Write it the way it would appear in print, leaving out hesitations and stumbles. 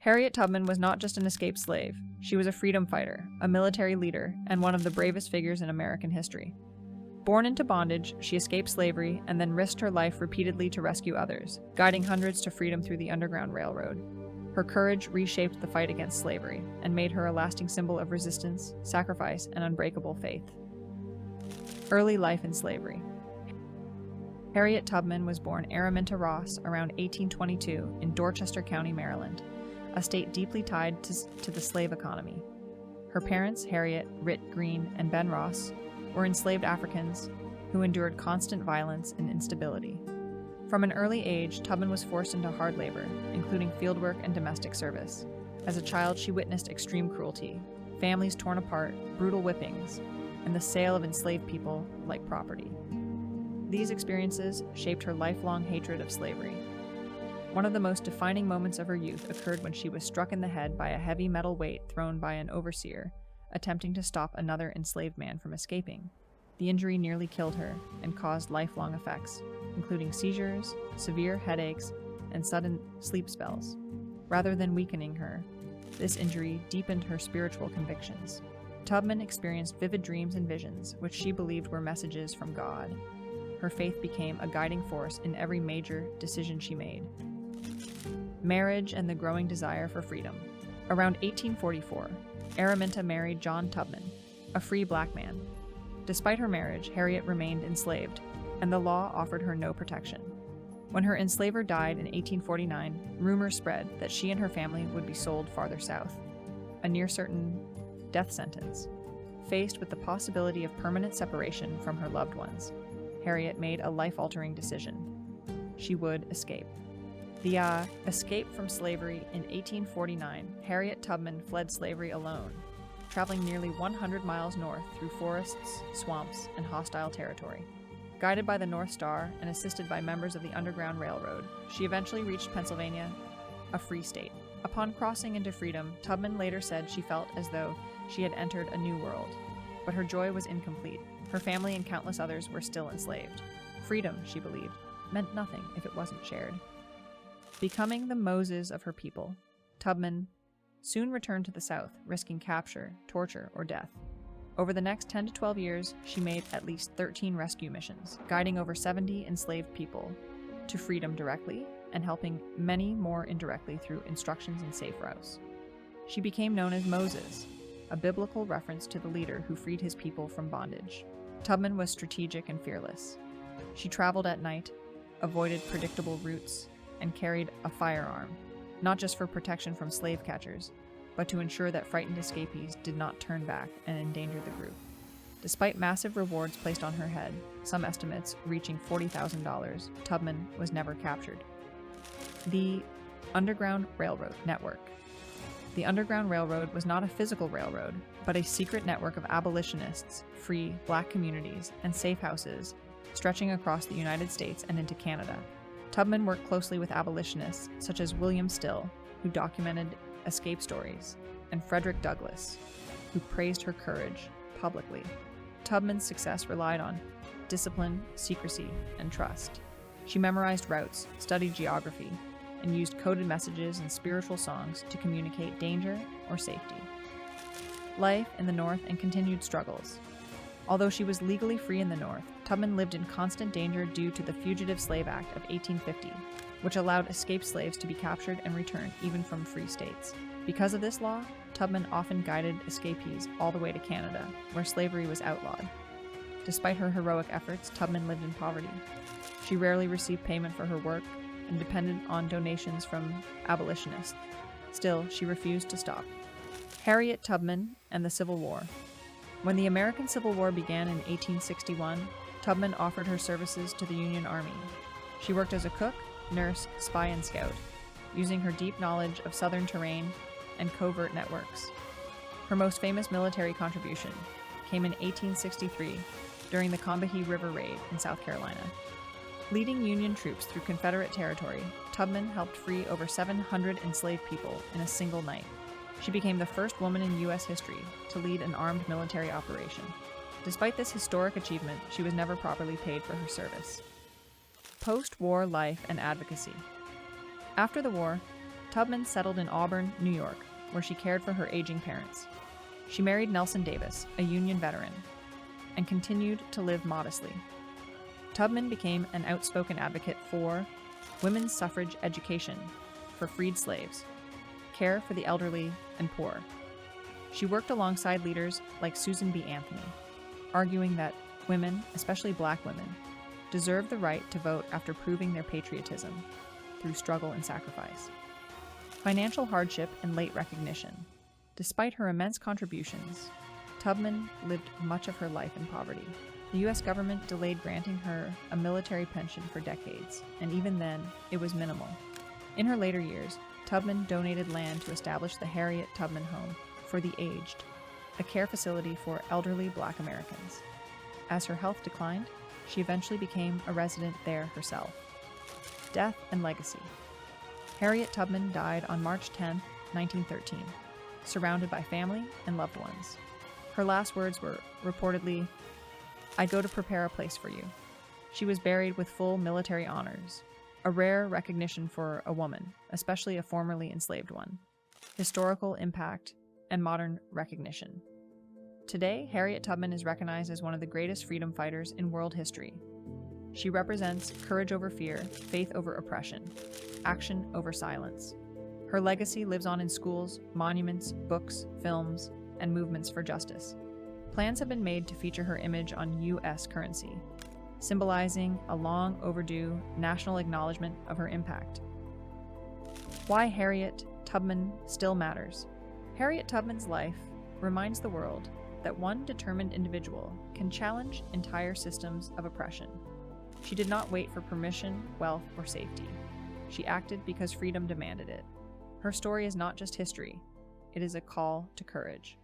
Harriet Tubman was not just an escaped slave. She was a freedom fighter, a military leader, and one of the bravest figures in American history. Born into bondage, she escaped slavery and then risked her life repeatedly to rescue others, guiding hundreds to freedom through the Underground Railroad. Her courage reshaped the fight against slavery and made her a lasting symbol of resistance, sacrifice, and unbreakable faith. Early life in slavery. Harriet Tubman was born Araminta Ross around 1822 in Dorchester County, Maryland, a state deeply tied to the slave economy. Her parents, Harriet, Rit Green, and Ben Ross, were enslaved Africans who endured constant violence and instability. From an early age, Tubman was forced into hard labor, including fieldwork and domestic service. As a child, she witnessed extreme cruelty, families torn apart, brutal whippings, and the sale of enslaved people like property. These experiences shaped her lifelong hatred of slavery. One of the most defining moments of her youth occurred when she was struck in the head by a heavy metal weight thrown by an overseer, attempting to stop another enslaved man from escaping. The injury nearly killed her and caused lifelong effects, including seizures, severe headaches, and sudden sleep spells. Rather than weakening her, this injury deepened her spiritual convictions. Tubman experienced vivid dreams and visions, which she believed were messages from God. Her faith became a guiding force in every major decision she made. Marriage and the growing desire for freedom. Around 1844, Araminta married John Tubman, a free black man. Despite her marriage, Harriet remained enslaved, and the law offered her no protection. When her enslaver died in 1849, rumors spread that she and her family would be sold farther south, a near-certain death sentence. Faced with the possibility of permanent separation from her loved ones, Harriet made a life-altering decision. She would escape. The escape from slavery in 1849, Harriet Tubman fled slavery alone, traveling nearly 100 miles north through forests, swamps, and hostile territory. Guided by the North Star and assisted by members of the Underground Railroad, she eventually reached Pennsylvania, a free state. Upon crossing into freedom, Tubman later said she felt as though she had entered a new world. But her joy was incomplete. Her family and countless others were still enslaved. Freedom, she believed, meant nothing if it wasn't shared. Becoming the Moses of her people, Tubman soon returned to the South, risking capture, torture, or death. Over the next 10 to 12 years, she made at least 13 rescue missions, guiding over 70 enslaved people to freedom directly and helping many more indirectly through instructions and safe routes. She became known as Moses, a biblical reference to the leader who freed his people from bondage. Tubman was strategic and fearless. She traveled at night, avoided predictable routes, and carried a firearm, not just for protection from slave catchers, but to ensure that frightened escapees did not turn back and endanger the group. Despite massive rewards placed on her head, some estimates reaching $40,000, Tubman was never captured. The Underground Railroad Network. The Underground Railroad was not a physical railroad, but a secret network of abolitionists, free black communities, and safe houses stretching across the United States and into Canada. Tubman worked closely with abolitionists such as William Still, who documented escape stories, and Frederick Douglass, who praised her courage publicly. Tubman's success relied on discipline, secrecy, and trust. She memorized routes, studied geography, and used coded messages and spiritual songs to communicate danger or safety. Life in the North and continued struggles. Although she was legally free in the North, Tubman lived in constant danger due to the Fugitive Slave Act of 1850, which allowed escaped slaves to be captured and returned even from free states. Because of this law, Tubman often guided escapees all the way to Canada, where slavery was outlawed. Despite her heroic efforts, Tubman lived in poverty. She rarely received payment for her work and depended on donations from abolitionists. Still, she refused to stop. Harriet Tubman and the Civil War. When the American Civil War began in 1861, Tubman offered her services to the Union Army. She worked as a cook, nurse, spy, and scout, using her deep knowledge of Southern terrain and covert networks. Her most famous military contribution came in 1863 during the Combahee River Raid in South Carolina. Leading Union troops through Confederate territory, Tubman helped free over 700 enslaved people in a single night. She became the first woman in U.S. history to lead an armed military operation. Despite this historic achievement, she was never properly paid for her service. Post-war life and advocacy. After the war, Tubman settled in Auburn, New York, where she cared for her aging parents. She married Nelson Davis, a Union veteran, and continued to live modestly. Tubman became an outspoken advocate for women's suffrage education for freed slaves, care for the elderly and poor. She worked alongside leaders like Susan B. Anthony, arguing that women, especially black women, deserve the right to vote after proving their patriotism through struggle and sacrifice. Financial hardship and late recognition. Despite her immense contributions, Tubman lived much of her life in poverty. The U.S. government delayed granting her a military pension for decades, and even then, it was minimal. In her later years, Tubman donated land to establish the Harriet Tubman Home for the Aged, a care facility for elderly Black Americans. As her health declined, she eventually became a resident there herself. Death and legacy. Harriet Tubman died on March 10, 1913, surrounded by family and loved ones. Her last words were reportedly, "I go to prepare a place for you." She was buried with full military honors, a rare recognition for a woman, especially a formerly enslaved one. Historical impact and modern recognition. Today, Harriet Tubman is recognized as one of the greatest freedom fighters in world history. She represents courage over fear, faith over oppression, action over silence. Her legacy lives on in schools, monuments, books, films, and movements for justice. Plans have been made to feature her image on U.S. currency, symbolizing a long overdue national acknowledgement of her impact. Why Harriet Tubman still matters. Harriet Tubman's life reminds the world that one determined individual can challenge entire systems of oppression. She did not wait for permission, wealth, or safety. She acted because freedom demanded it. Her story is not just history, it is a call to courage.